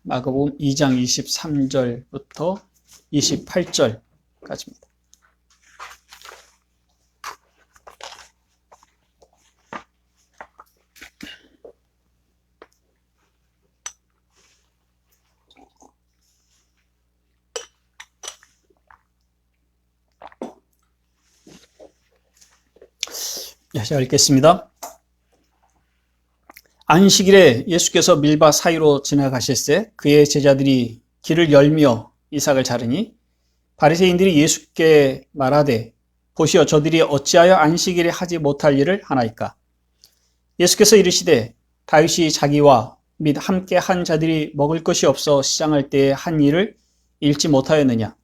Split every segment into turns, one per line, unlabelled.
마가복음 2장 23절부터 28절까지입니다. 제가 읽겠습니다. 안식일에 예수께서 밀밭 사이로 지나가실새 그의 제자들이 길을 열며 이삭을 자르니 바리새인들이 예수께 말하되 보시오 저들이 어찌하여 안식일에 하지 못할 일을 하나이까. 예수께서 이르시되 다윗이 자기와 및 함께 한 자들이 먹을 것이 없어 시장할 때에 한 일을 읽지 못하였느냐.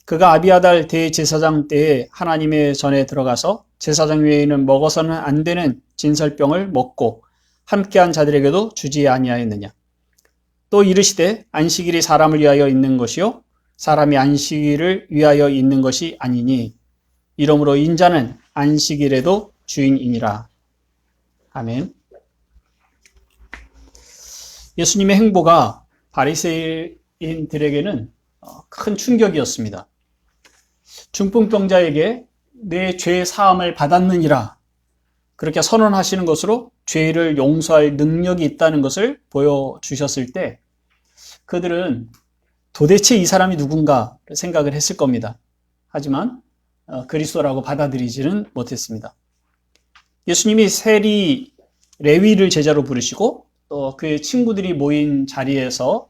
그가 아비아달 대제사장 때에 하나님의 전에 들어가서 제사장 외에는 먹어서는 안 되는 진설병을 먹고 함께한 자들에게도 주지 아니하였느냐. 또 이르시되 안식일이 사람을 위하여 있는 것이요 사람이 안식일을 위하여 있는 것이 아니니 이러므로 인자는 안식일에도 주인이니라. 아멘. 예수님의 행보가 바리새인들에게는 큰 충격이었습니다. 중풍병자에게 내 죄 사함을 받았느니라 그렇게 선언하시는 것으로 죄를 용서할 능력이 있다는 것을 보여주셨을 때 그들은 도대체 이 사람이 누군가 생각을 했을 겁니다. 하지만 그리스도라고 받아들이지는 못했습니다. 예수님이 세리 레위를 제자로 부르시고 또 그의 친구들이 모인 자리에서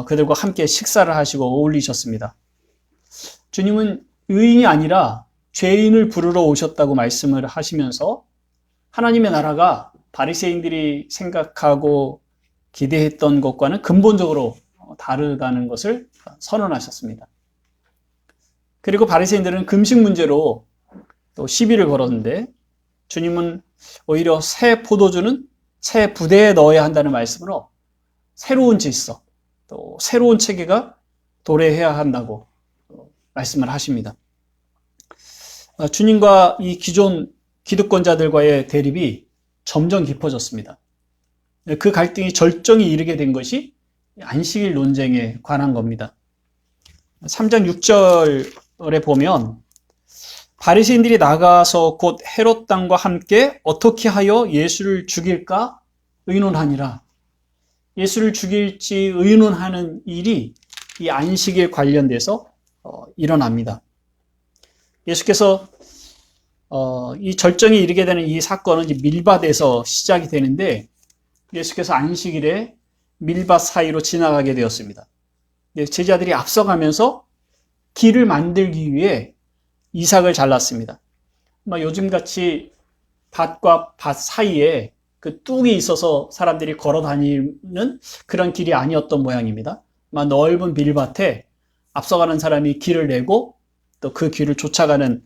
그들과 함께 식사를 하시고 어울리셨습니다. 주님은 의인이 아니라 죄인을 부르러 오셨다고 말씀을 하시면서 하나님의 나라가 바리새인들이 생각하고 기대했던 것과는 근본적으로 다르다는 것을 선언하셨습니다. 그리고 바리새인들은 금식 문제로 또 시비를 걸었는데 주님은 오히려 새 포도주는 새 부대에 넣어야 한다는 말씀으로 새로운 질서, 또 새로운 체계가 도래해야 한다고 말씀을 하십니다. 주님과 이 기존 기득권자들과의 대립이 점점 깊어졌습니다. 그 갈등이 절정에 이르게 된 것이 안식일 논쟁에 관한 겁니다. 3장 6절에 보면 바리새인들이 나가서 곧 헤롯 당과 함께 어떻게 하여 예수를 죽일까 의논하니라. 예수를 죽일지 의논하는 일이 이 안식일 관련돼서 일어납니다. 예수께서 이 절정에 이르게 되는 이 사건은 이제 밀밭에서 시작이 되는데 예수께서 안식일에 밀밭 사이로 지나가게 되었습니다. 제자들이 앞서가면서 길을 만들기 위해 이삭을 잘랐습니다. 요즘같이 밭과 밭 사이에 그 뚝이 있어서 사람들이 걸어 다니는 그런 길이 아니었던 모양입니다. 넓은 밀밭에 앞서가는 사람이 길을 내고 또 그 길을 쫓아가는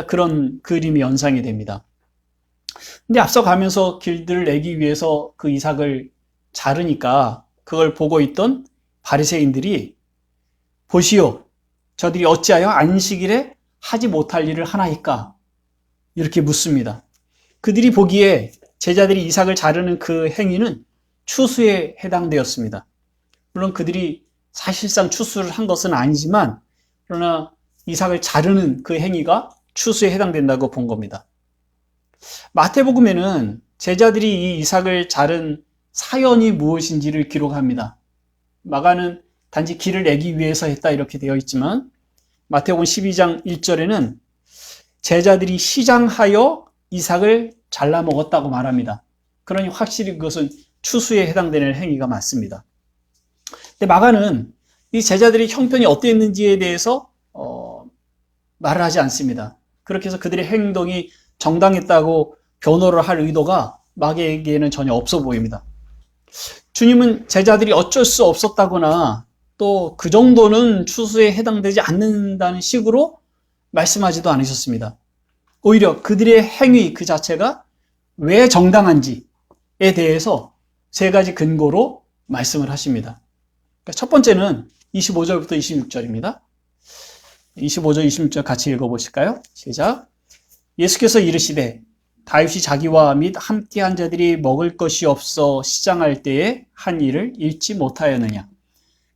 그런 그림이 연상이 됩니다. 근데 앞서가면서 길들을 내기 위해서 그 이삭을 자르니까 그걸 보고 있던 바리새인들이 보시오 저들이 어찌하여 안식일에 하지 못할 일을 하나이까 이렇게 묻습니다. 그들이 보기에 제자들이 이삭을 자르는 그 행위는 추수에 해당되었습니다. 물론 그들이 사실상 추수를 한 것은 아니지만 그러나 이삭을 자르는 그 행위가 추수에 해당된다고 본 겁니다. 마태복음에는 제자들이 이 이삭을 자른 사연이 무엇인지를 기록합니다. 마가는 단지 길을 내기 위해서 했다 이렇게 되어 있지만 마태복음 12장 1절에는 제자들이 시장하여 이삭을 잘라 먹었다고 말합니다. 그러니 확실히 그것은 추수에 해당되는 행위가 맞습니다. 근데 마가는 이 제자들의 형편이 어땠는지에 대해서 말을 하지 않습니다. 그렇게 해서 그들의 행동이 정당했다고 변호를 할 의도가 마가에게는 전혀 없어 보입니다. 주님은 제자들이 어쩔 수 없었다거나 또 그 정도는 추수에 해당되지 않는다는 식으로 말씀하지도 않으셨습니다. 오히려 그들의 행위 그 자체가 왜 정당한지에 대해서 세 가지 근거로 말씀을 하십니다. 첫 번째는 25절부터 26절입니다. 25절, 26절 같이 읽어보실까요? 시작. 예수께서 이르시되 다윗이 자기와 및 함께한 자들이 먹을 것이 없어 시장할 때에 한 일을 읽지 못하였느냐.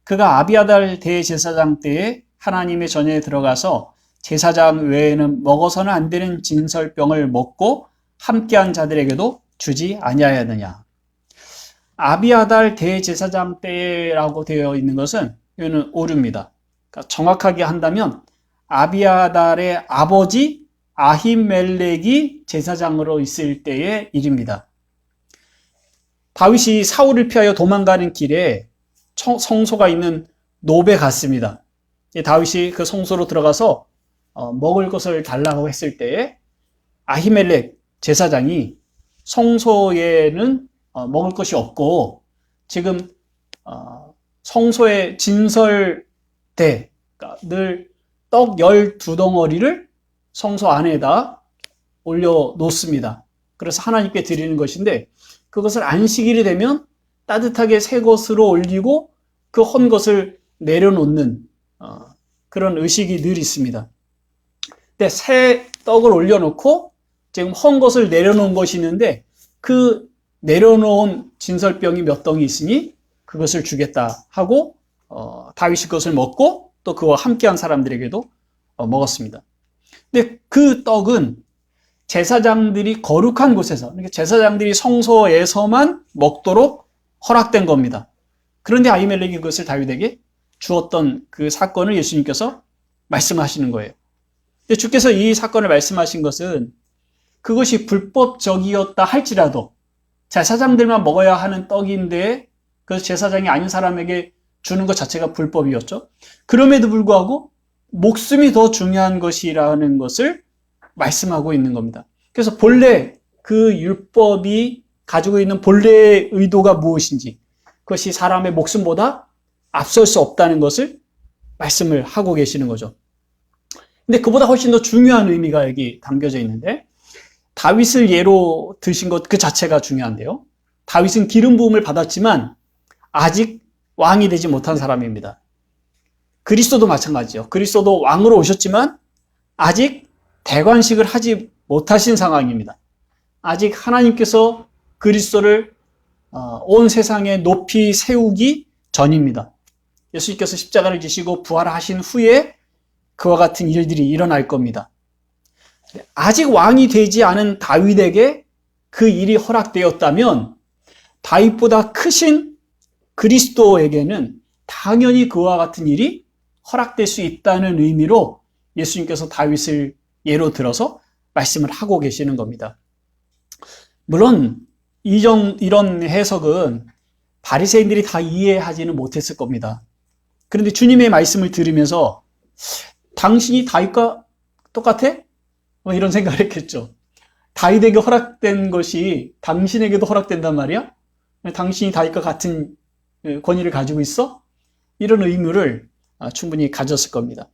그가 아비아달 대제사장 때에 하나님의 전에 들어가서 제사장 외에는 먹어서는 안 되는 진설병을 먹고 함께한 자들에게도 주지 아니하였느냐. 아비아달 대제사장 때라고 되어 있는 것은 이거는 오류입니다. 그러니까 정확하게 한다면 아비아달의 아버지 아히멜렉이 제사장으로 있을 때의 일입니다. 다윗이 사울을 피하여 도망가는 길에 성소가 있는 노베 갔습니다. 다윗이 그 성소로 들어가서 먹을 것을 달라고 했을 때에 아히멜렉 제사장이 성소에는 먹을 것이 없고 지금 성소의 진설대, 그러니까 늘 떡 12덩어리를 성소 안에다 올려놓습니다. 그래서 하나님께 드리는 것인데 그것을 안식일이 되면 따뜻하게 새 것으로 올리고 그 헌 것을 내려놓는 그런 의식이 늘 있습니다. 근데 새 떡을 올려놓고 지금 헌 것을 내려놓은 것이 있는데 그 내려놓은 진설병이 몇 덩이 있으니 그것을 주겠다 하고 다윗이 그것을 먹고 또 그와 함께한 사람들에게도 먹었습니다. 근데 그 떡은 제사장들이 거룩한 곳에서, 그러니까 제사장들이 성소에서만 먹도록 허락된 겁니다. 그런데 아히멜렉이 그것을 다윗에게 주었던 그 사건을 예수님께서 말씀하시는 거예요. 근데 주께서 이 사건을 말씀하신 것은 그것이 불법적이었다 할지라도 제사장들만 먹어야 하는 떡인데 그 제사장이 아닌 사람에게 주는 것 자체가 불법이었죠. 그럼에도 불구하고 목숨이 더 중요한 것이라는 것을 말씀하고 있는 겁니다. 그래서 본래 그 율법이 가지고 있는 본래의 의도가 무엇인지 그것이 사람의 목숨보다 앞설 수 없다는 것을 말씀을 하고 계시는 거죠. 근데 그보다 훨씬 더 중요한 의미가 여기 담겨져 있는데 다윗을 예로 드신 것 그 자체가 중요한데요. 다윗은 기름 부음을 받았지만 아직 왕이 되지 못한 사람입니다. 그리스도도 마찬가지죠. 그리스도도 왕으로 오셨지만 아직 대관식을 하지 못하신 상황입니다. 아직 하나님께서 그리스도를 온 세상에 높이 세우기 전입니다. 예수님께서 십자가를 지시고 부활하신 후에 그와 같은 일들이 일어날 겁니다. 아직 왕이 되지 않은 다윗에게 그 일이 허락되었다면 다윗보다 크신 그리스도에게는 당연히 그와 같은 일이 허락될 수 있다는 의미로 예수님께서 다윗을 예로 들어서 말씀을 하고 계시는 겁니다. 물론 이런 해석은 바리새인들이 다 이해하지는 못했을 겁니다. 그런데 주님의 말씀을 들으면서 당신이 다윗과 똑같아? 이런 생각을 했겠죠. 다윗에게 허락된 것이 당신에게도 허락된단 말이야? 당신이 다윗과 같은 권위를 가지고 있어? 이런 의무를 충분히 가졌을 겁니다.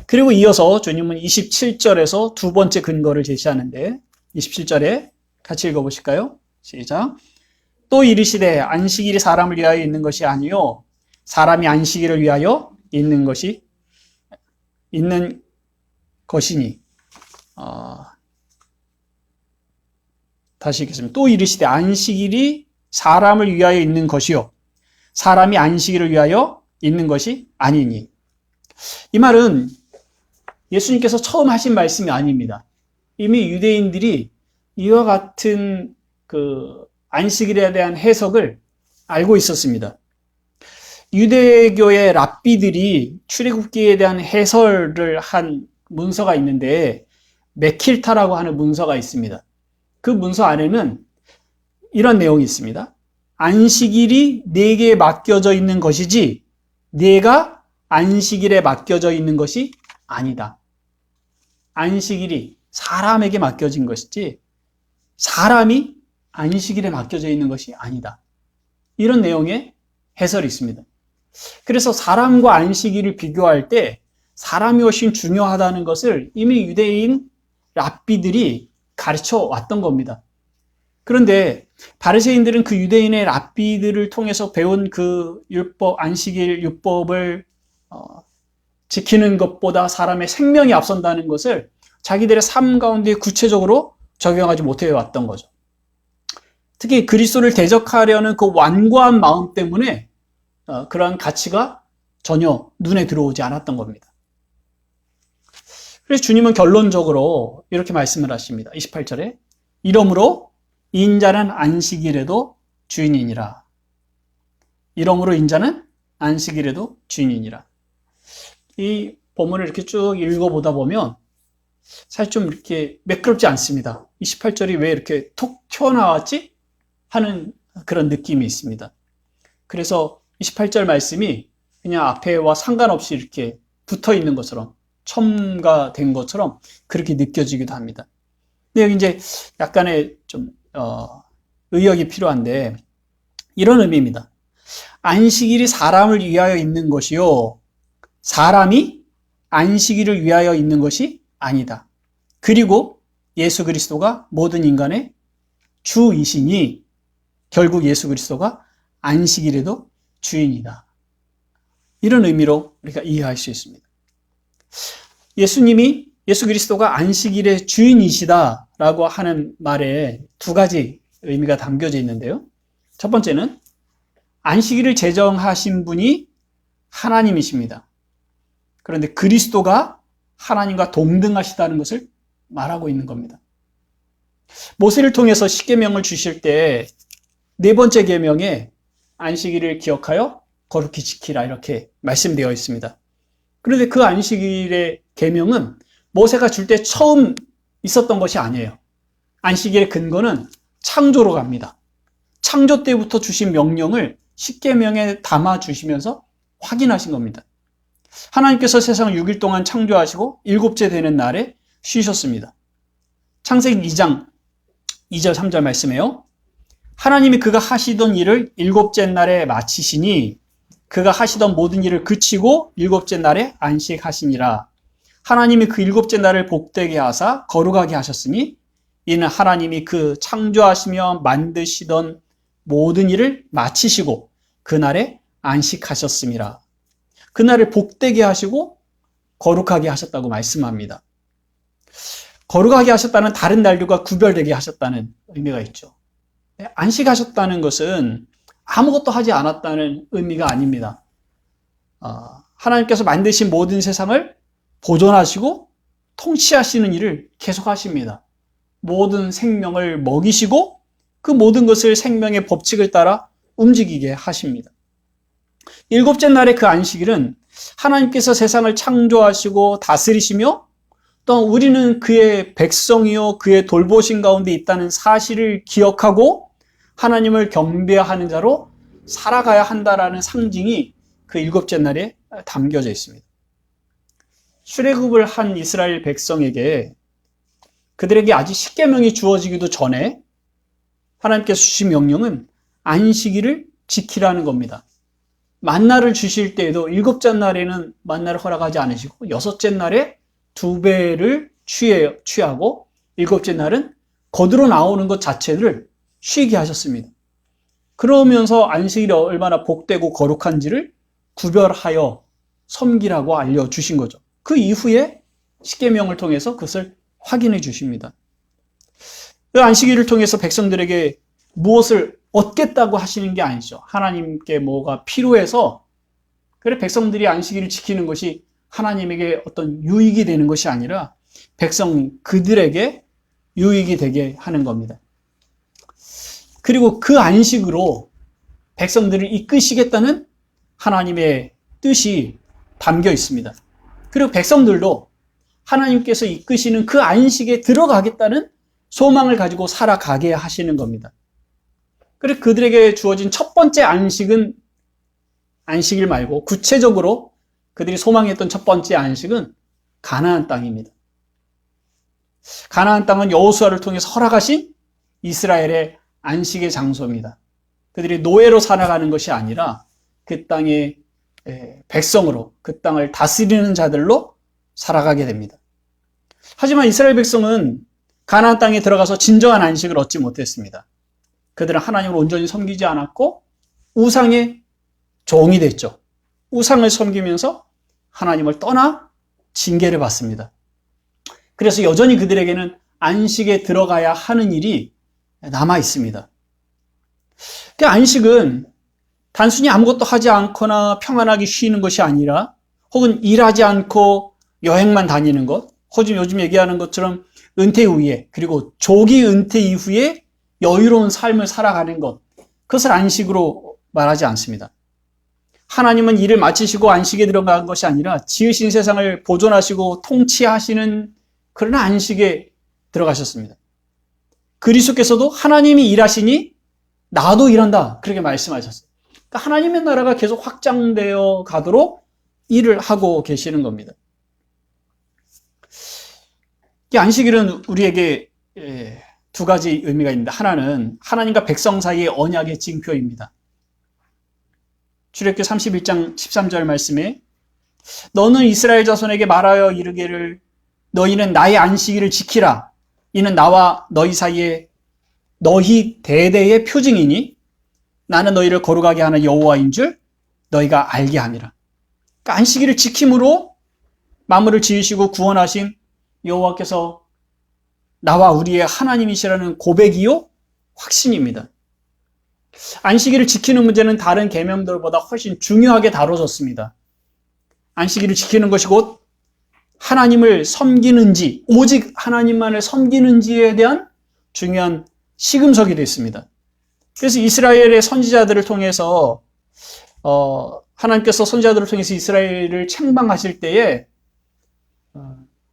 그리고 이어서 주님은 27절에서 두 번째 근거를 제시하는데 27절에 같이 읽어보실까요? 시작. 또 이르시되 안식일이 사람을 위하여 있는 것이 아니요 사람이 안식일을 위하여 있는 것이니 다시 읽겠습니다. 또 이르시되 안식일이 사람을 위하여 있는 것이요 사람이 안식일을 위하여 있는 것이 아니니. 이 말은 예수님께서 처음 하신 말씀이 아닙니다. 이미 유대인들이 이와 같은 그 안식일에 대한 해석을 알고 있었습니다. 유대교의 랍비들이 출애굽기에 대한 해설을 한 문서가 있는데 메킬타라고 하는 문서가 있습니다. 그 문서 안에는 이런 내용이 있습니다. 안식일이 네게 맡겨져 있는 것이지 네가 안식일에 맡겨져 있는 것이 아니다. 안식일이 사람에게 맡겨진 것이지 사람이 안식일에 맡겨져 있는 것이 아니다. 이런 내용의 해설이 있습니다. 그래서 사람과 안식일을 비교할 때 사람이 훨씬 중요하다는 것을 이미 유대인 랍비들이 가르쳐 왔던 겁니다. 그런데 바리새인들은 그 유대인의 랍비들을 통해서 배운 그 율법, 안식일 율법을 지키는 것보다 사람의 생명이 앞선다는 것을 자기들의 삶 가운데 구체적으로 적용하지 못해 왔던 거죠. 특히 그리스도를 대적하려는 그 완고한 마음 때문에 그러한 가치가 전혀 눈에 들어오지 않았던 겁니다. 그래서 주님은 결론적으로 이렇게 말씀을 하십니다. 28절에 이러므로 인자는 안식일에도 주인이니라. 이러므로 인자는 안식일에도 주인이니라. 이 본문을 이렇게 쭉 읽어보다 보면 사실 좀 이렇게 매끄럽지 않습니다. 28절이 왜 이렇게 톡 튀어나왔지? 하는 그런 느낌이 있습니다. 그래서 28절 말씀이 그냥 앞에와 상관없이 이렇게 붙어 있는 것처럼 첨가된 것처럼 그렇게 느껴지기도 합니다. 근데 여기 이제 약간의 좀 의역이 필요한데 이런 의미입니다. 안식일이 사람을 위하여 있는 것이요 사람이 안식일을 위하여 있는 것이 아니다. 그리고 예수 그리스도가 모든 인간의 주이시니 결국 예수 그리스도가 안식일에도 주인이다. 이런 의미로 우리가 이해할 수 있습니다. 예수 그리스도가 안식일의 주인이시다라고 하는 말에 두 가지 의미가 담겨져 있는데요. 첫 번째는 안식일을 제정하신 분이 하나님이십니다. 그런데 그리스도가 하나님과 동등하시다는 것을 말하고 있는 겁니다. 모세를 통해서 십계명을 주실 때 네 번째 계명에 안식일을 기억하여 거룩히 지키라 이렇게 말씀되어 있습니다. 그런데 그 안식일의 계명은 모세가 줄 때 처음 있었던 것이 아니에요. 안식일의 근거는 창조로 갑니다. 창조 때부터 주신 명령을 십계명에 담아 주시면서 확인하신 겁니다. 하나님께서 세상을 6일 동안 창조하시고 일곱째 되는 날에 쉬셨습니다. 창세기 2장 2절 3절 말씀에요. 하나님이 그가 하시던 일을 일곱째 날에 마치시니 그가 하시던 모든 일을 그치고 일곱째 날에 안식하시니라. 하나님이 그 일곱째 날을 복되게 하사 거룩하게 하셨으니 이는 하나님이 그 창조하시며 만드시던 모든 일을 마치시고 그날에 안식하셨음이라. 그날을 복되게 하시고 거룩하게 하셨다고 말씀합니다. 거룩하게 하셨다는 다른 날들과 구별되게 하셨다는 의미가 있죠. 안식하셨다는 것은 아무것도 하지 않았다는 의미가 아닙니다. 하나님께서 만드신 모든 세상을 보존하시고 통치하시는 일을 계속하십니다. 모든 생명을 먹이시고 그 모든 것을 생명의 법칙을 따라 움직이게 하십니다. 일곱째 날의 그 안식일은 하나님께서 세상을 창조하시고 다스리시며 또 우리는 그의 백성이요 그의 돌보신 가운데 있다는 사실을 기억하고 하나님을 경배하는 자로 살아가야 한다라는 상징이 그 일곱째 날에 담겨져 있습니다. 출애굽을 한 이스라엘 백성에게 그들에게 아직 십계명이 주어지기도 전에 하나님께서 주신 명령은 안식일을 지키라는 겁니다. 만나를 주실 때에도 일곱째 날에는 만나를 허락하지 않으시고 여섯째 날에 2배를 취하고 일곱째 날은 거두러 나오는 것 자체를 쉬게 하셨습니다. 그러면서 안식일이 얼마나 복되고 거룩한지를 구별하여 섬기라고 알려주신 거죠. 그 이후에 십계명을 통해서 그것을 확인해 주십니다. 그 안식일을 통해서 백성들에게 무엇을 얻겠다고 하시는 게 아니죠. 하나님께 뭐가 필요해서 그래 백성들이 안식일을 지키는 것이 하나님에게 어떤 유익이 되는 것이 아니라 백성 그들에게 유익이 되게 하는 겁니다. 그리고 그 안식으로 백성들을 이끄시겠다는 하나님의 뜻이 담겨 있습니다. 그리고 백성들도 하나님께서 이끄시는 그 안식에 들어가겠다는 소망을 가지고 살아가게 하시는 겁니다. 그리고 그들에게 주어진 첫 번째 안식은 안식일 말고 구체적으로 그들이 소망했던 첫 번째 안식은 가나안 땅입니다. 가나안 땅은 여호수아를 통해서 허락하신 이스라엘의 안식의 장소입니다. 그들이 노예로 살아가는 것이 아니라 그 땅의 백성으로 그 땅을 다스리는 자들로 살아가게 됩니다. 하지만 이스라엘 백성은 가나안 땅에 들어가서 진정한 안식을 얻지 못했습니다. 그들은 하나님을 온전히 섬기지 않았고 우상의 종이 됐죠. 우상을 섬기면서 하나님을 떠나 징계를 받습니다. 그래서 여전히 그들에게는 안식에 들어가야 하는 일이 남아 있습니다. 그 안식은 단순히 아무것도 하지 않거나 평안하게 쉬는 것이 아니라 혹은 일하지 않고 여행만 다니는 것, 혹은 요즘 얘기하는 것처럼 은퇴 후에 그리고 조기 은퇴 이후에 여유로운 삶을 살아가는 것, 그것을 안식으로 말하지 않습니다. 하나님은 일을 마치시고 안식에 들어간 것이 아니라 지으신 세상을 보존하시고 통치하시는 그런 안식에 들어가셨습니다. 그리스도께서도 하나님이 일하시니 나도 일한다, 그렇게 말씀하셨어요. 그러니까 하나님의 나라가 계속 확장되어 가도록 일을 하고 계시는 겁니다. 이 안식일은 우리에게 두 가지 의미가 있는데, 하나는 하나님과 백성 사이의 언약의 징표입니다. 출애굽기 31장 13절 말씀에 너는 이스라엘 자손에게 말하여 이르기를 너희는 나의 안식일을 지키라. 이는 나와 너희 사이에 너희 대대의 표징이니 나는 너희를 거룩하게 하는 여호와인 줄 너희가 알게 함이라. 그러니까 안식일을 지킴으로 만물을 지으시고 구원하신 여호와께서 나와 우리의 하나님이시라는 고백이요 확신입니다. 안식일을 지키는 문제는 다른 계명들보다 훨씬 중요하게 다뤄졌습니다. 안식일을 지키는 것이 곧 하나님을 섬기는지, 오직 하나님만을 섬기는지에 대한 중요한 시금석이 됐습니다. 그래서 이스라엘의 선지자들을 통해서 하나님께서 선지자들을 통해서 이스라엘을 책망하실 때에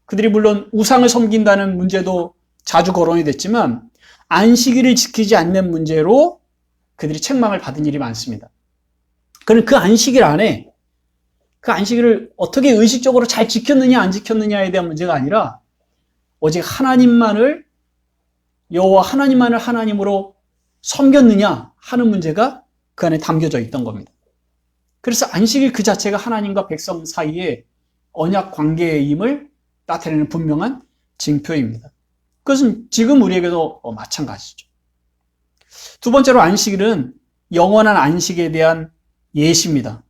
그들이 물론 우상을 섬긴다는 문제도 자주 거론이 됐지만 안식일을 지키지 않는 문제로 그들이 책망을 받은 일이 많습니다. 그는 그 안식일 안에 그 안식일을 어떻게 의식적으로 잘 지켰느냐 안 지켰느냐에 대한 문제가 아니라 오직 하나님만을 여호와 하나님만을 하나님으로 섬겼느냐 하는 문제가 그 안에 담겨져 있던 겁니다. 그래서 안식일 그 자체가 하나님과 백성 사이의 언약 관계임을 나타내는 분명한 징표입니다. 그것은 지금 우리에게도 마찬가지죠. 두 번째로 안식일은 영원한 안식에 대한 예시입니다.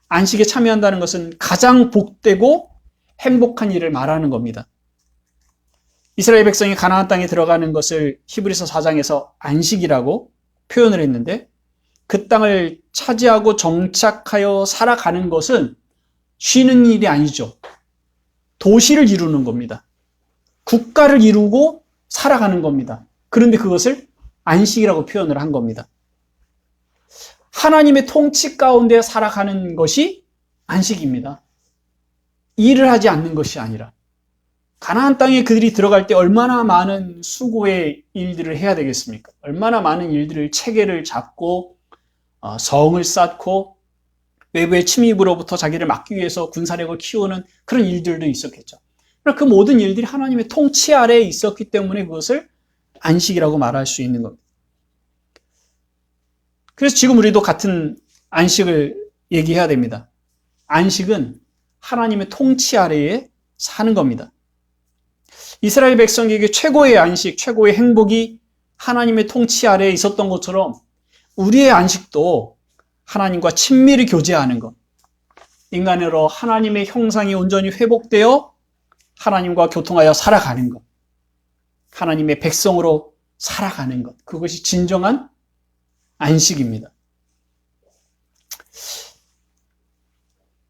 안식에 참여한다는 것은 가장 복되고 행복한 일을 말하는 겁니다. 이스라엘 백성이 가나안 땅에 들어가는 것을 히브리서 4장에서 안식이라고 표현을 했는데 그 땅을 차지하고 정착하여 살아가는 것은 쉬는 일이 아니죠. 도시를 이루는 겁니다. 국가를 이루고 살아가는 겁니다. 그런데 그것을 안식이라고 표현을 한 겁니다. 하나님의 통치 가운데 살아가는 것이 안식입니다. 일을 하지 않는 것이 아니라 가나안 땅에 그들이 들어갈 때 얼마나 많은 수고의 일들을 해야 되겠습니까? 얼마나 많은 일들을 체계를 잡고 성을 쌓고 외부의 침입으로부터 자기를 막기 위해서 군사력을 키우는 그런 일들도 있었겠죠. 그러나 그 모든 일들이 하나님의 통치 아래에 있었기 때문에 그것을 안식이라고 말할 수 있는 겁니다. 그래서 지금 우리도 같은 안식을 얘기해야 됩니다. 안식은 하나님의 통치 아래에 사는 겁니다. 이스라엘 백성에게 최고의 안식, 최고의 행복이 하나님의 통치 아래에 있었던 것처럼 우리의 안식도 하나님과 친밀히 교제하는 것, 인간으로 하나님의 형상이 온전히 회복되어 하나님과 교통하여 살아가는 것, 하나님의 백성으로 살아가는 것, 그것이 진정한 안식입니다.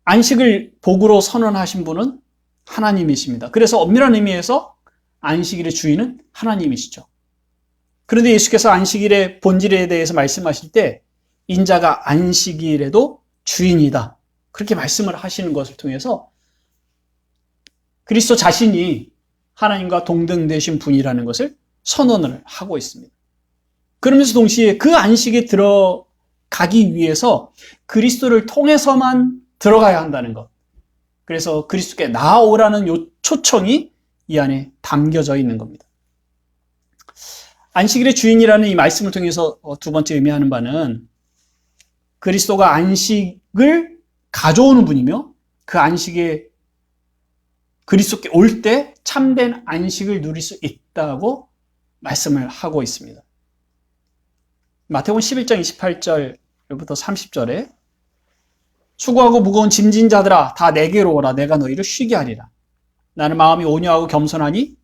안식을 복으로 선언하신 분은 하나님이십니다. 그래서 엄밀한 의미에서 안식일의 주인은 하나님이시죠. 그런데 예수께서 안식일의 본질에 대해서 말씀하실 때 인자가 안식일에도 주인이다, 그렇게 말씀을 하시는 것을 통해서 그리스도 자신이 하나님과 동등되신 분이라는 것을 선언을 하고 있습니다. 그러면서 동시에 그 안식에 들어가기 위해서 그리스도를 통해서만 들어가야 한다는 것, 그래서 그리스도께 나아오라는 요 초청이 이 안에 담겨져 있는 겁니다. 안식일의 주인이라는 이 말씀을 통해서 두 번째 의미하는 바는 그리스도가 안식을 가져오는 분이며 그 안식에 그리스도께 올 때 참된 안식을 누릴 수 있다고 말씀을 하고 있습니다. 마태복음 11장 28절부터 30절에 수고하고 무거운 짐진 자들아 다 내게로 오라. 내가 너희를 쉬게 하리라. 나는 마음이 온유하고 겸손하니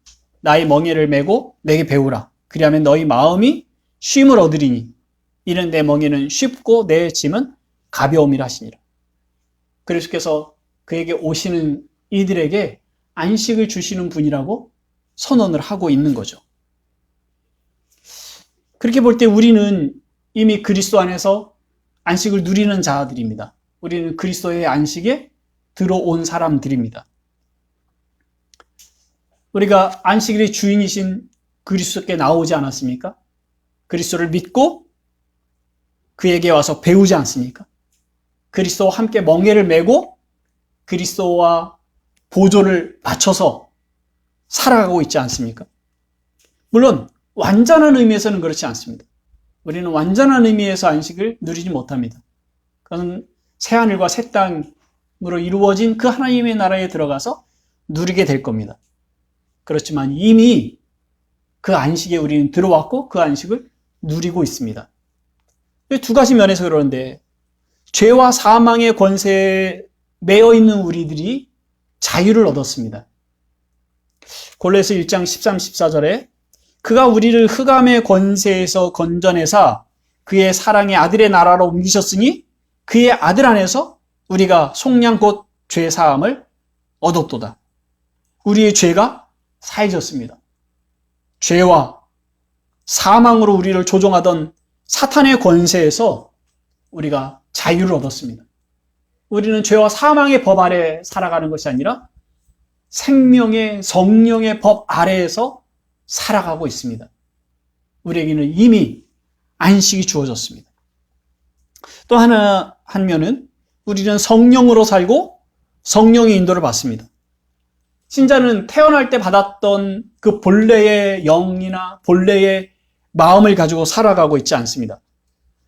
나의 멍에를 메고 내게 배우라. 그리하면 너희 마음이 쉼을 얻으리니 이는 내 멍에는 쉽고 내 짐은 가벼움이라 하시니라. 그리스도께서 그에게 오시는 이들에게 안식을 주시는 분이라고 선언을 하고 있는 거죠. 그렇게 볼 때 우리는 이미 그리스도 안에서 안식을 누리는 자들입니다. 우리는 그리스도의 안식에 들어온 사람들입니다. 우리가 안식일의 주인이신 그리스도께 나오지 않았습니까? 그리스도를 믿고 그에게 와서 배우지 않습니까? 그리스도와 함께 멍에를 메고 그리스도와 보조를 맞춰서 살아가고 있지 않습니까? 물론 완전한 의미에서는 그렇지 않습니다. 우리는 완전한 의미에서 안식을 누리지 못합니다. 그것은 새하늘과 새 땅으로 이루어진 그 하나님의 나라에 들어가서 누리게 될 겁니다. 그렇지만 이미 그 안식에 우리는 들어왔고 그 안식을 누리고 있습니다. 두 가지 면에서 그러는데, 죄와 사망의 권세에 매여 있는 우리들이 자유를 얻었습니다. 골로새 1장 13, 14절에 그가 우리를 흑암의 권세에서 건져내사 그의 사랑의 아들의 나라로 옮기셨으니 그의 아들 안에서 우리가 속량 곧 죄사함을 얻었도다. 우리의 죄가 사해졌습니다. 죄와 사망으로 우리를 조종하던 사탄의 권세에서 우리가 자유를 얻었습니다. 우리는 죄와 사망의 법 아래 살아가는 것이 아니라 생명의 성령의 법 아래에서 살아가고 있습니다. 우리에게는 이미 안식이 주어졌습니다. 또 한 면은 우리는 성령으로 살고 성령의 인도를 받습니다. 신자는 태어날 때 받았던 그 본래의 영이나 본래의 마음을 가지고 살아가고 있지 않습니다.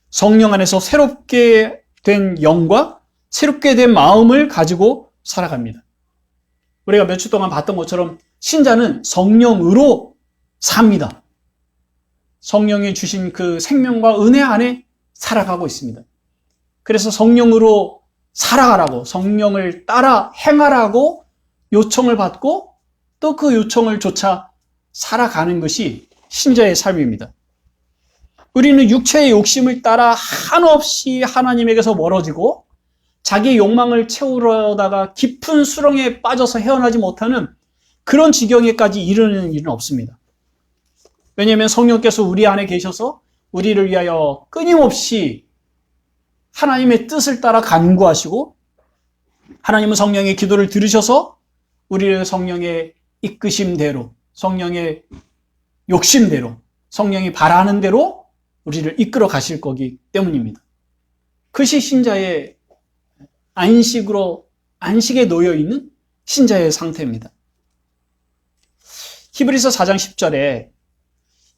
성령 안에서 새롭게 된 영과 새롭게 된 마음을 가지고 살아갑니다. 우리가 몇 주 동안 봤던 것처럼 신자는 성령으로 삽니다. 성령이 주신 그 생명과 은혜 안에 살아가고 있습니다. 그래서 성령으로 살아가라고, 성령을 따라 행하라고 요청을 받고 또 그 요청을 쫓아 살아가는 것이 신자의 삶입니다. 우리는 육체의 욕심을 따라 한없이 하나님에게서 멀어지고 자기의 욕망을 채우려다가 깊은 수렁에 빠져서 헤어나지 못하는 그런 지경에까지 이르는 일은 없습니다. 왜냐하면 성령께서 우리 안에 계셔서 우리를 위하여 끊임없이 하나님의 뜻을 따라 간구하시고, 하나님은 성령의 기도를 들으셔서 우리를 성령의 이끄심대로, 성령의 욕심대로, 성령이 바라는 대로 우리를 이끌어 가실 거기 때문입니다. 그것이 신자의 안식에 놓여 있는 신자의 상태입니다. 히브리서 4장 10절에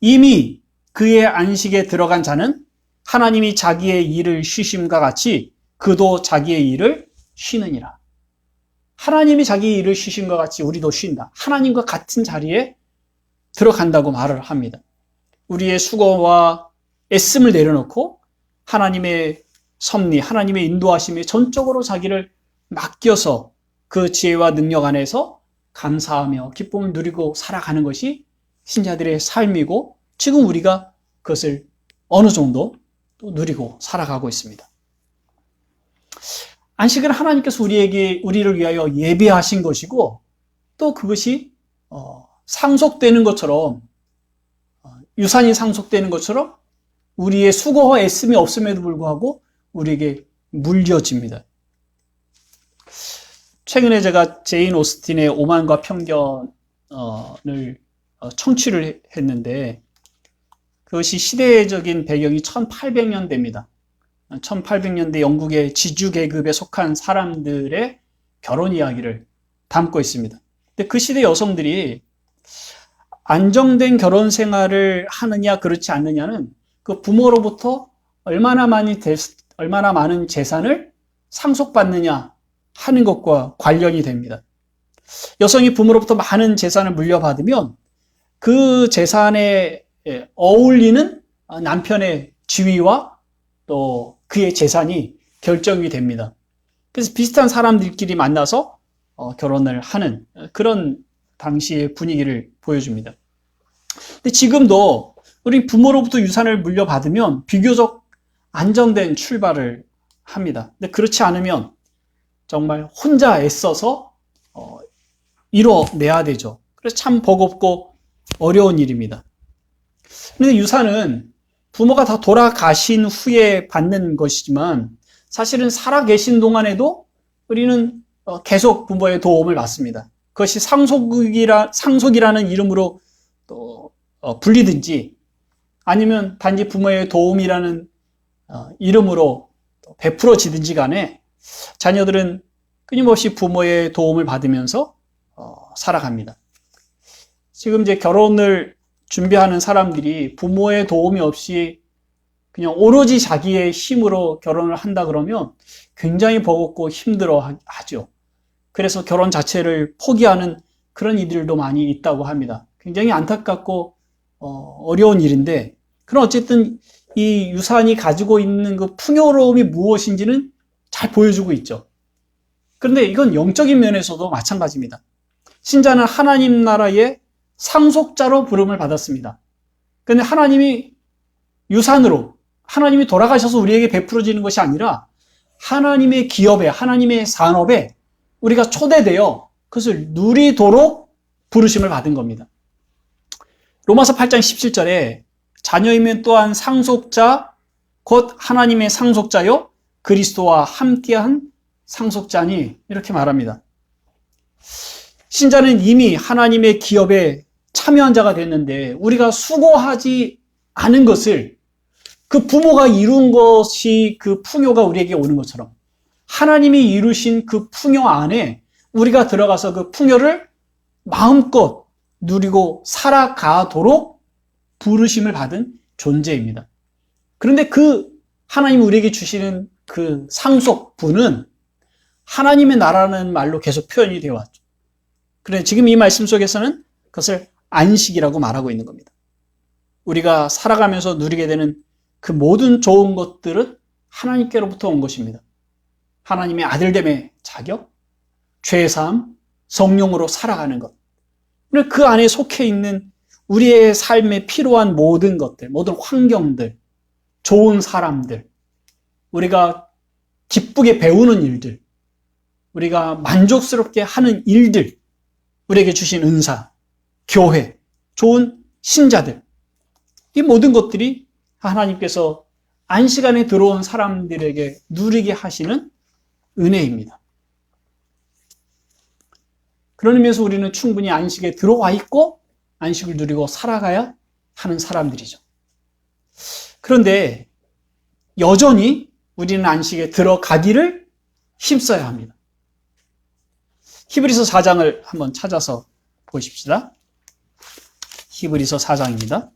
이미 그의 안식에 들어간 자는 하나님이 자기의 일을 쉬심과 같이 그도 자기의 일을 쉬느니라. 하나님이 자기의 일을 쉬심과 같이 우리도 쉰다. 하나님과 같은 자리에 들어간다고 말을 합니다. 우리의 수고와 애씀을 내려놓고 하나님의 섭리, 하나님의 인도하심에 전적으로 자기를 맡겨서 그 지혜와 능력 안에서 감사하며 기쁨을 누리고 살아가는 것이 신자들의 삶이고, 지금 우리가 그것을 어느 정도 또 누리고 살아가고 있습니다. 안식은 하나님께서 우리를 위하여 예비하신 것이고, 또 그것이 상속되는 것처럼, 유산이 상속되는 것처럼 우리의 수고와 애씀이 없음에도 불구하고 우리에게 물려집니다. 최근에 제가 제인 오스틴의 오만과 편견을 청취를 했는데, 그것이 시대적인 배경이 1800년대입니다. 1800년대 영국의 지주 계급에 속한 사람들의 결혼 이야기를 담고 있습니다. 근데 그 시대 여성들이 안정된 결혼 생활을 하느냐 그렇지 않느냐는 그 부모로부터 얼마나 많은 재산을 상속받느냐 하는 것과 관련이 됩니다. 여성이 부모로부터 많은 재산을 물려받으면 그 재산에 어울리는 남편의 지위와 또 그의 재산이 결정이 됩니다. 그래서 비슷한 사람들끼리 만나서 결혼을 하는 그런 당시의 분위기를 보여줍니다. 근데 지금도 우리 부모로부터 유산을 물려받으면 비교적 안정된 출발을 합니다. 근데 그렇지 않으면 정말 혼자 애써서 이뤄내야 되죠. 그래서 참 버겁고 어려운 일입니다. 그런데 유산은 부모가 다 돌아가신 후에 받는 것이지만 사실은 살아계신 동안에도 우리는 계속 부모의 도움을 받습니다. 그것이 상속이라는 이름으로 또 불리든지 아니면 단지 부모의 도움이라는 이름으로 베풀어지든지 간에 자녀들은 끊임없이 부모의 도움을 받으면서 살아갑니다. 지금 이제 결혼을 준비하는 사람들이 부모의 도움이 없이 그냥 오로지 자기의 힘으로 결혼을 한다 그러면 굉장히 버겁고 힘들어 하죠. 그래서 결혼 자체를 포기하는 그런 이들도 많이 있다고 합니다. 굉장히 안타깝고 어려운 일인데, 그럼 어쨌든 이 유산이 가지고 있는 그 풍요로움이 무엇인지는 잘 보여주고 있죠. 그런데 이건 영적인 면에서도 마찬가지입니다. 신자는 하나님 나라의 상속자로 부름을 받았습니다. 그런데 하나님이 유산으로, 하나님이 돌아가셔서 우리에게 베풀어지는 것이 아니라 하나님의 기업에, 하나님의 산업에 우리가 초대되어 그것을 누리도록 부르심을 받은 겁니다. 로마서 8장 17절에 자녀이면 또한 상속자, 곧 하나님의 상속자요 그리스도와 함께한 상속자니, 이렇게 말합니다. 신자는 이미 하나님의 기업에 참여한 자가 됐는데 우리가 수고하지 않은 것을 그 부모가 이룬 것이 그 풍요가 우리에게 오는 것처럼 하나님이 이루신 그 풍요 안에 우리가 들어가서 그 풍요를 마음껏 누리고 살아가도록 부르심을 받은 존재입니다. 그런데 그 하나님이 우리에게 주시는 그 상속분은 하나님의 나라는 말로 계속 표현이 되어 왔죠. 그런데 지금 이 말씀 속에서는 그것을 안식이라고 말하고 있는 겁니다. 우리가 살아가면서 누리게 되는 그 모든 좋은 것들은 하나님께로부터 온 것입니다. 하나님의 아들됨의 자격, 죄사함, 성령으로 살아가는 것. 그 안에 속해 있는 우리의 삶에 필요한 모든 것들, 모든 환경들, 좋은 사람들, 우리가 기쁘게 배우는 일들, 우리가 만족스럽게 하는 일들, 우리에게 주신 은사, 교회, 좋은 신자들, 이 모든 것들이 하나님께서 안식 안에 들어온 사람들에게 누리게 하시는 은혜입니다. 그런 의미에서 우리는 충분히 안식에 들어와 있고 안식을 누리고 살아가야 하는 사람들이죠. 그런데 여전히 우리는 안식에 들어가기를 힘써야 합니다. 히브리서 4장을 한번 찾아서 보십시다. 히브리서 4장입니다.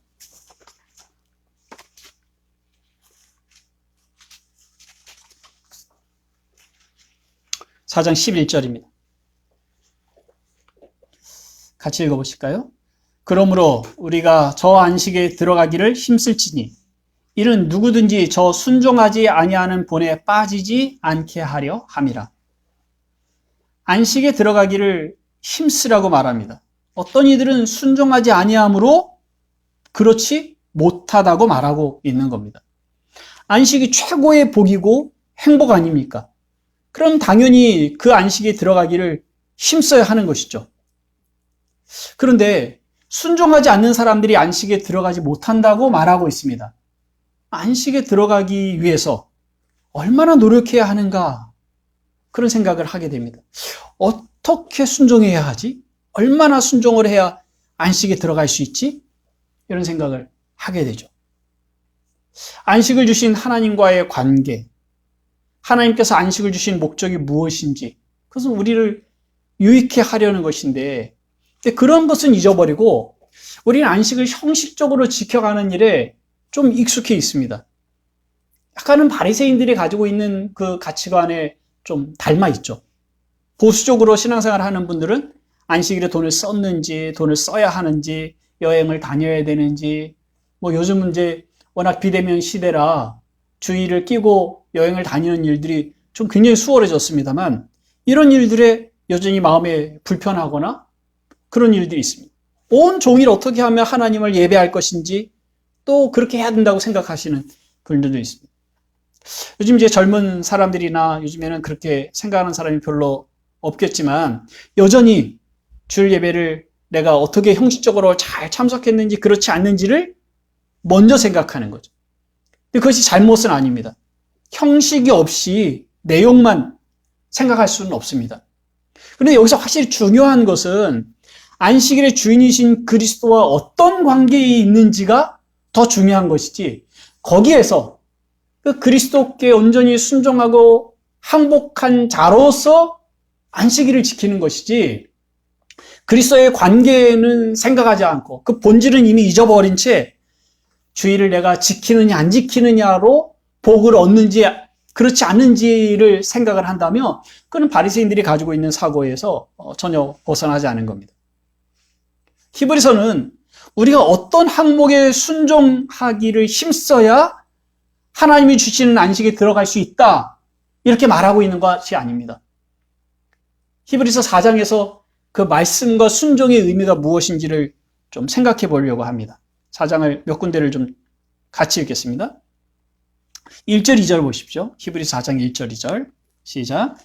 4장 11절입니다. 같이 읽어보실까요? 그러므로 우리가 저 안식에 들어가기를 힘쓸지니 이는 누구든지 저 순종하지 아니하는 본에 빠지지 않게 하려 함이라. 안식에 들어가기를 힘쓰라고 말합니다. 어떤 이들은 순종하지 아니함으로 그렇지 못하다고 말하고 있는 겁니다. 안식이 최고의 복이고 행복 아닙니까? 그럼 당연히 그 안식에 들어가기를 힘써야 하는 것이죠. 그런데 순종하지 않는 사람들이 안식에 들어가지 못한다고 말하고 있습니다. 안식에 들어가기 위해서 얼마나 노력해야 하는가, 그런 생각을 하게 됩니다. 어떻게 순종해야 하지? 얼마나 순종을 해야 안식에 들어갈 수 있지? 이런 생각을 하게 되죠. 안식을 주신 하나님과의 관계, 하나님께서 안식을 주신 목적이 무엇인지, 그것은 우리를 유익해 하려는 것인데, 그런 것은 잊어버리고 우리는 안식을 형식적으로 지켜가는 일에 좀 익숙해 있습니다. 약간은 바리새인들이 가지고 있는 그 가치관에 좀 닮아 있죠. 보수적으로 신앙생활을 하는 분들은 안식일에 돈을 썼는지, 돈을 써야 하는지, 여행을 다녀야 되는지, 요즘은 이제 워낙 비대면 시대라 주의를 끼고 여행을 다니는 일들이 좀 굉장히 수월해졌습니다만, 이런 일들에 여전히 마음에 불편하거나 그런 일들이 있습니다. 온 종일 어떻게 하면 하나님을 예배할 것인지 또 그렇게 해야 된다고 생각하시는 분들도 있습니다. 요즘 이제 젊은 사람들이나 요즘에는 그렇게 생각하는 사람이 별로 없겠지만 여전히 주일 예배를 내가 어떻게 형식적으로 잘 참석했는지 그렇지 않는지를 먼저 생각하는 거죠. 근데 그것이 잘못은 아닙니다. 형식이 없이 내용만 생각할 수는 없습니다. 그런데 여기서 확실히 중요한 것은 안식일의 주인이신 그리스도와 어떤 관계에 있는지가 더 중요한 것이지, 거기에서 그 그리스도께 온전히 순종하고 항복한 자로서 안식일을 지키는 것이지, 그리스도의 관계는 생각하지 않고 그 본질은 이미 잊어버린 채 주일을 내가 지키느냐 안 지키느냐로 복을 얻는지 그렇지 않는지를 생각을 한다면 그건 바리새인들이 가지고 있는 사고에서 전혀 벗어나지 않은 겁니다. 히브리서는 우리가 어떤 항목에 순종하기를 힘써야 하나님이 주시는 안식에 들어갈 수 있다, 이렇게 말하고 있는 것이 아닙니다. 히브리서 4장에서 그 말씀과 순종의 의미가 무엇인지를 좀 생각해 보려고 합니다. 4장을 몇 군데를 좀 같이 읽겠습니다. 1절, 2절 보십시오. 히브리서 4장 1절, 2절. 시작.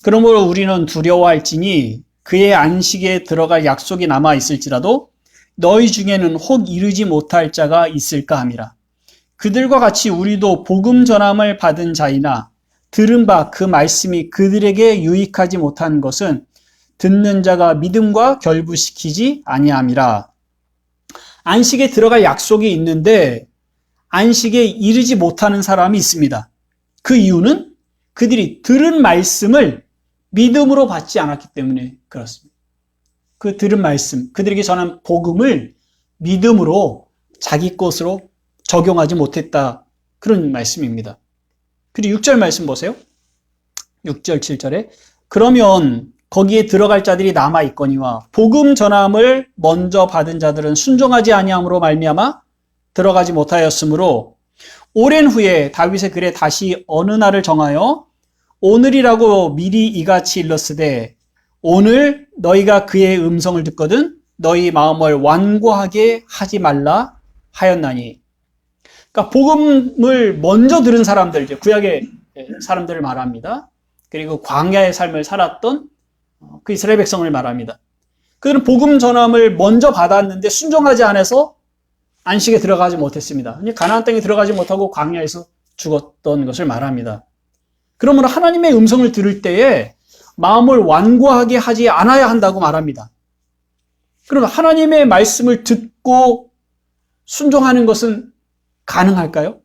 그러므로 우리는 두려워할지니 그의 안식에 들어갈 약속이 남아 있을지라도 너희 중에는 혹 이르지 못할 자가 있을까 함이라. 그들과 같이 우리도 복음 전함을 받은 자이나 들은 바 그 말씀이 그들에게 유익하지 못한 것은 듣는 자가 믿음과 결부시키지 아니함이라. 안식에 들어갈 약속이 있는데 안식에 이르지 못하는 사람이 있습니다. 그 이유는 그들이 들은 말씀을 믿음으로 받지 않았기 때문에 그렇습니다. 그 들은 말씀, 그들에게 전한 복음을 믿음으로 자기 것으로 적용하지 못했다, 그런 말씀입니다. 그리고 6절 말씀 보세요. 6절, 7절에 그러면 거기에 들어갈 자들이 남아 있거니와 복음 전함을 먼저 받은 자들은 순종하지 아니함으로 말미암아 들어가지 못하였으므로 오랜 후에 다윗의 글에 다시 어느 날을 정하여 오늘이라고 미리 이같이 일렀으되 오늘 너희가 그의 음성을 듣거든 너희 마음을 완고하게 하지 말라 하였나니. 그러니까 복음을 먼저 들은 사람들, 이제 구약의 사람들을 말합니다. 그리고 광야의 삶을 살았던 그 이스라엘 백성을 말합니다. 그들은 복음 전함을 먼저 받았는데 순종하지 않아서 안식에 들어가지 못했습니다. 가나안 땅에 들어가지 못하고 광야에서 죽었던 것을 말합니다. 그러므로 하나님의 음성을 들을 때에 마음을 완고하게 하지 않아야 한다고 말합니다. 그러면 하나님의 말씀을 듣고 순종하는 것은 가능할까요?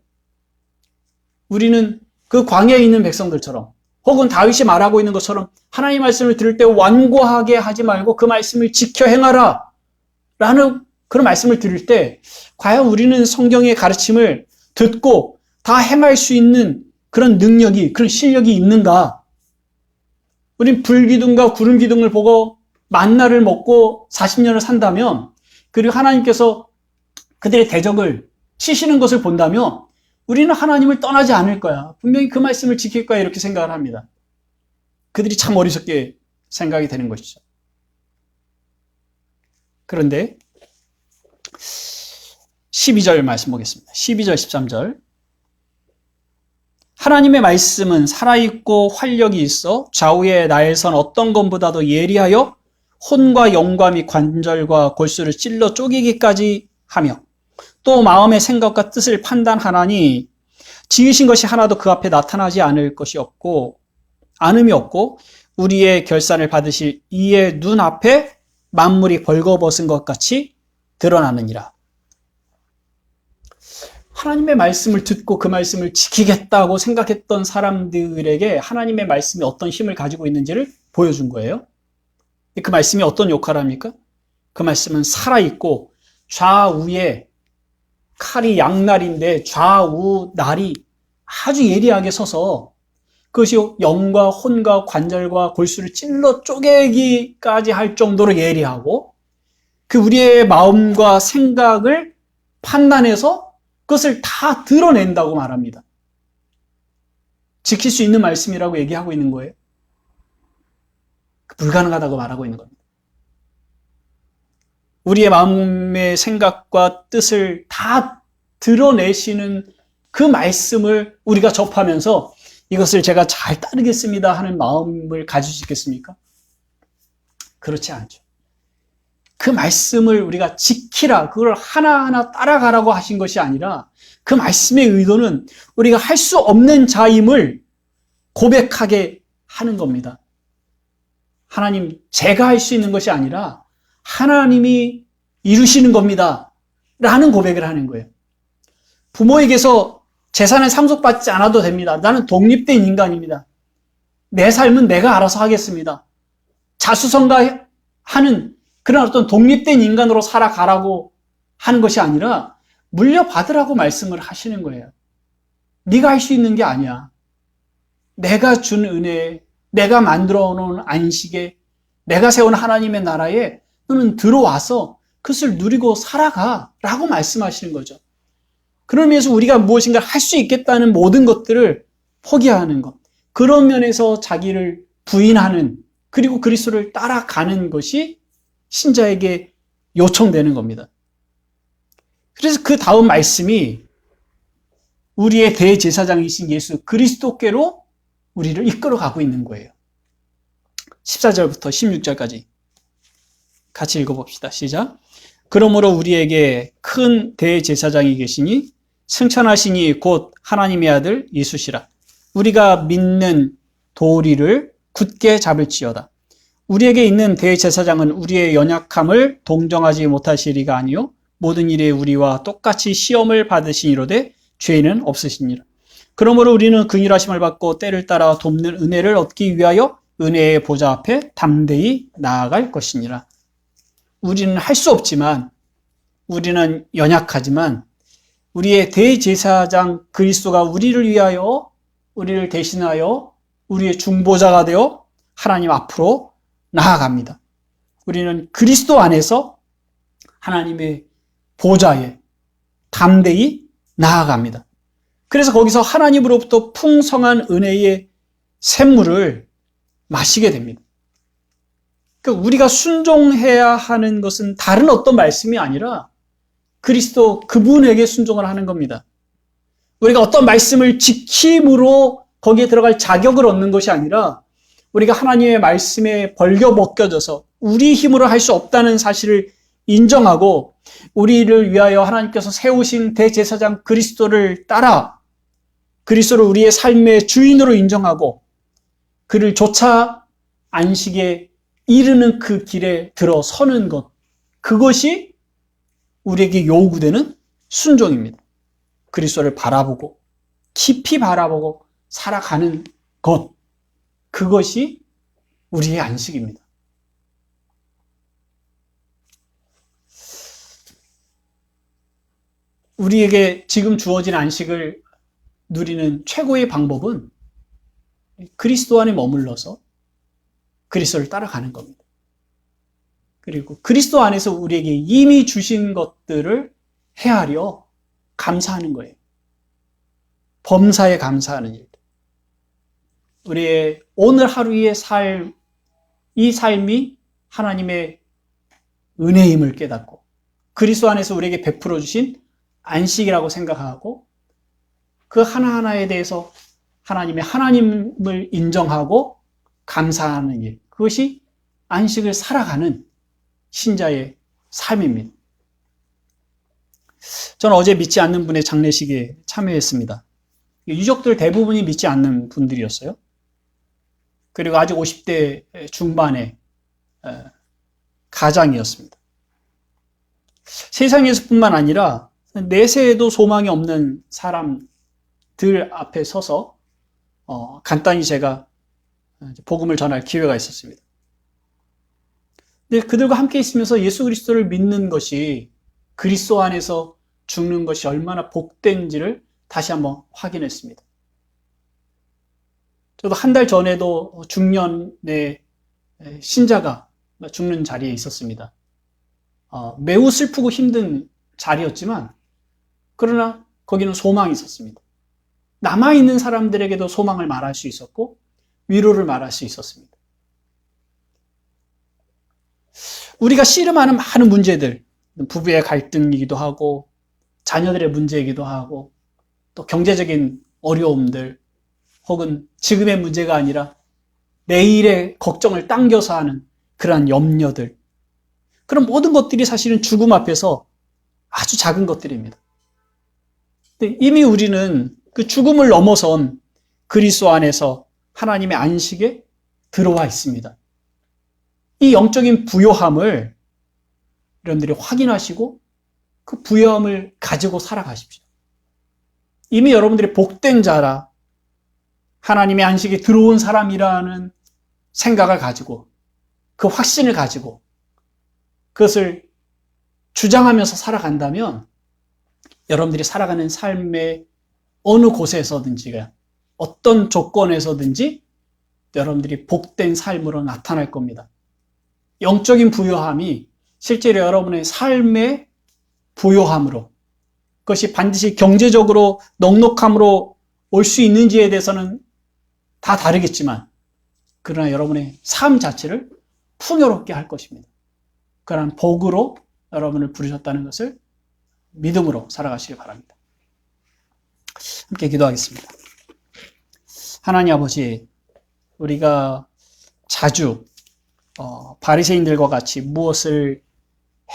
우리는 그 광야에 있는 백성들처럼 혹은 다윗이 말하고 있는 것처럼 하나님의 말씀을 들을 때 완고하게 하지 말고 그 말씀을 지켜 행하라 라는 그런 말씀을 들을 때 과연 우리는 성경의 가르침을 듣고 다 행할 수 있는 그런 능력이, 그런 실력이 있는가? 우린 불기둥과 구름기둥을 보고 만나를 먹고 40년을 산다면, 그리고 하나님께서 그들의 대적을 치시는 것을 본다면 우리는 하나님을 떠나지 않을 거야. 분명히 그 말씀을 지킬 거야, 이렇게 생각을 합니다. 그들이 참 어리석게 생각이 되는 것이죠. 그런데 12절 말씀 보겠습니다. 12절, 13절. 하나님의 말씀은 살아있고 활력이 있어 좌우의 날선 어떤 것보다도 예리하여 혼과 영과 및 관절과 골수를 찔러 쪼개기까지 하며 또 마음의 생각과 뜻을 판단하나니 지으신 것이 하나도 그 앞에 나타나지 않을 것이 없고 안음이 없고 우리의 결산을 받으실 이의 눈 앞에 만물이 벌거벗은 것 같이 드러나느니라. 하나님의 말씀을 듣고 그 말씀을 지키겠다고 생각했던 사람들에게 하나님의 말씀이 어떤 힘을 가지고 있는지를 보여준 거예요. 그 말씀이 어떤 역할을 합니까? 그 말씀은 살아있고 좌우에 칼이 양날인데 좌우 날이 아주 예리하게 서서 그것이 영과 혼과 관절과 골수를 찔러 쪼개기까지 할 정도로 예리하고 그 우리의 마음과 생각을 판단해서 그것을 다 드러낸다고 말합니다. 지킬 수 있는 말씀이라고 얘기하고 있는 거예요. 불가능하다고 말하고 있는 겁니다. 우리의 마음의 생각과 뜻을 다 드러내시는 그 말씀을 우리가 접하면서 이것을 제가 잘 따르겠습니다 하는 마음을 가질 수 있겠습니까? 그렇지 않죠. 그 말씀을 우리가 지키라, 그걸 하나하나 따라가라고 하신 것이 아니라 그 말씀의 의도는 우리가 할 수 없는 자임을 고백하게 하는 겁니다. 하나님, 제가 할 수 있는 것이 아니라 하나님이 이루시는 겁니다 라는 고백을 하는 거예요. 부모에게서 재산을 상속받지 않아도 됩니다. 나는 독립된 인간입니다. 내 삶은 내가 알아서 하겠습니다. 자수성가하는 그런 어떤 독립된 인간으로 살아가라고 하는 것이 아니라 물려받으라고 말씀을 하시는 거예요. 네가 할 수 있는 게 아니야. 내가 준 은혜에, 내가 만들어 놓은 안식에, 내가 세운 하나님의 나라에 너는 들어와서 그것을 누리고 살아가 라고 말씀하시는 거죠. 그런 면에서 우리가 무엇인가 할 수 있겠다는 모든 것들을 포기하는 것, 그런 면에서 자기를 부인하는, 그리고 그리스도를 따라가는 것이 신자에게 요청되는 겁니다. 그래서 그 다음 말씀이 우리의 대제사장이신 예수 그리스도께로 우리를 이끌어가고 있는 거예요. 14절부터 16절까지 같이 읽어봅시다. 시작. 그러므로 우리에게 큰 대제사장이 계시니 승천하시니 곧 하나님의 아들 예수시라. 우리가 믿는 도리를 굳게 잡을지어다. 우리에게 있는 대제사장은 우리의 연약함을 동정하지 못하시리가 아니요 모든 일에 우리와 똑같이 시험을 받으시니로되 죄는 없으시니라. 그러므로 우리는 긍휼하심을 받고 때를 따라 돕는 은혜를 얻기 위하여 은혜의 보좌 앞에 담대히 나아갈 것이니라. 우리는 할 수 없지만, 우리는 연약하지만 우리의 대제사장 그리스도가 우리를 위하여, 우리를 대신하여 우리의 중보자가 되어 하나님 앞으로 나아갑니다. 우리는 그리스도 안에서 하나님의 보좌에 담대히 나아갑니다. 그래서 거기서 하나님으로부터 풍성한 은혜의 샘물을 마시게 됩니다. 그러니까 우리가 순종해야 하는 것은 다른 어떤 말씀이 아니라 그리스도 그분에게 순종을 하는 겁니다. 우리가 어떤 말씀을 지킴으로 거기에 들어갈 자격을 얻는 것이 아니라 우리가 하나님의 말씀에 벌겨벗겨져서 우리 힘으로 할 수 없다는 사실을 인정하고 우리를 위하여 하나님께서 세우신 대제사장 그리스도를 따라 그리스도를 우리의 삶의 주인으로 인정하고 그를 쫓아 안식에 이르는 그 길에 들어서는 것, 그것이 우리에게 요구되는 순종입니다. 그리스도를 바라보고 깊이 바라보고 살아가는 것, 그것이 우리의 안식입니다. 우리에게 지금 주어진 안식을 누리는 최고의 방법은 그리스도 안에 머물러서 그리스도를 따라가는 겁니다. 그리고 그리스도 안에서 우리에게 이미 주신 것들을 헤아려 감사하는 거예요. 범사에 감사하는 일. 우리의 오늘 하루의 삶, 이 삶이 하나님의 은혜임을 깨닫고 그리스도 안에서 우리에게 베풀어 주신 안식이라고 생각하고 그 하나하나에 대해서 하나님을 인정하고 감사하는 일, 그것이 안식을 살아가는 신자의 삶입니다. 저는 어제 믿지 않는 분의 장례식에 참여했습니다. 유족들 대부분이 믿지 않는 분들이었어요. 그리고 아직 50대 중반의 가장이었습니다. 세상에서뿐만 아니라 내세에도 소망이 없는 사람들 앞에 서서 간단히 제가 복음을 전할 기회가 있었습니다. 근데 그들과 함께 있으면서 예수 그리스도를 믿는 것이 그리스도 안에서 죽는 것이 얼마나 복된지를 다시 한번 확인했습니다. 저도 한 달 전에도 중년의 신자가 죽는 자리에 있었습니다. 매우 슬프고 힘든 자리였지만 그러나 거기는 소망이 있었습니다. 남아있는 사람들에게도 소망을 말할 수 있었고 위로를 말할 수 있었습니다. 우리가 씨름하는 많은 문제들, 부부의 갈등이기도 하고 자녀들의 문제이기도 하고 또 경제적인 어려움들, 혹은 지금의 문제가 아니라 내일의 걱정을 당겨서 하는 그러한 염려들, 그런 모든 것들이 사실은 죽음 앞에서 아주 작은 것들입니다. 근데 이미 우리는 그 죽음을 넘어선 그리스도 안에서 하나님의 안식에 들어와 있습니다. 이 영적인 부요함을 여러분들이 확인하시고 그 부요함을 가지고 살아가십시오. 이미 여러분들이 복된 자라, 하나님의 안식에 들어온 사람이라는 생각을 가지고, 그 확신을 가지고 그것을 주장하면서 살아간다면 여러분들이 살아가는 삶의 어느 곳에서든지가, 어떤 조건에서든지 여러분들이 복된 삶으로 나타날 겁니다. 영적인 부요함이 실제로 여러분의 삶의 부요함으로, 그것이 반드시 경제적으로 넉넉함으로 올 수 있는지에 대해서는 다 다르겠지만, 그러나 여러분의 삶 자체를 풍요롭게 할 것입니다. 그러한 복으로 여러분을 부르셨다는 것을 믿음으로 살아가시기 바랍니다. 함께 기도하겠습니다. 하나님 아버지, 우리가 자주 바리새인들과 같이 무엇을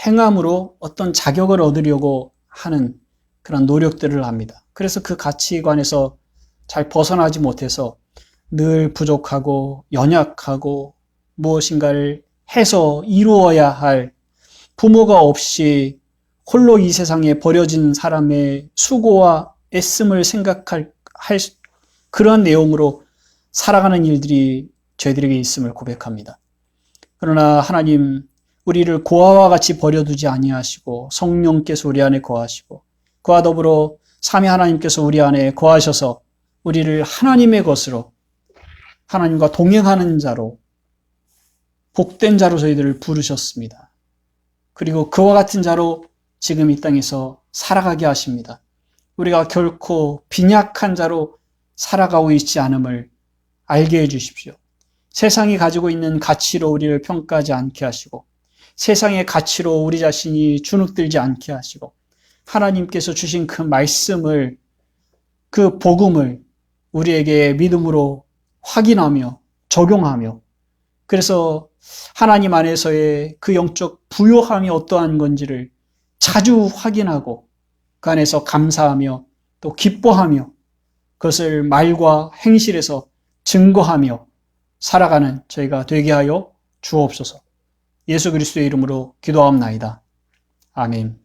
행함으로 어떤 자격을 얻으려고 하는 그런 노력들을 합니다. 그래서 그 가치관에서 잘 벗어나지 못해서 늘 부족하고 연약하고 무엇인가를 해서 이루어야 할, 부모가 없이 홀로 이 세상에 버려진 사람의 수고와 애씀을 생각할 그러한 내용으로 살아가는 일들이 저희들에게 있음을 고백합니다. 그러나 하나님, 우리를 고아와 같이 버려두지 아니하시고 성령께서 우리 안에 거하시고 그와 더불어 삼위 하나님께서 우리 안에 거하셔서 우리를 하나님의 것으로, 하나님과 동행하는 자로, 복된 자로 저희들을 부르셨습니다. 그리고 그와 같은 자로 지금 이 땅에서 살아가게 하십니다. 우리가 결코 빈약한 자로 살아가고 있지 않음을 알게 해주십시오. 세상이 가지고 있는 가치로 우리를 평가하지 않게 하시고, 세상의 가치로 우리 자신이 주눅들지 않게 하시고, 하나님께서 주신 그 말씀을, 그 복음을 우리에게 믿음으로 확인하며 적용하며, 그래서 하나님 안에서의 그 영적 부요함이 어떠한 건지를 자주 확인하고 그 안에서 감사하며 또 기뻐하며 그것을 말과 행실에서 증거하며 살아가는 저희가 되게 하여 주옵소서. 예수 그리스도의 이름으로 기도하옵나이다. 아멘.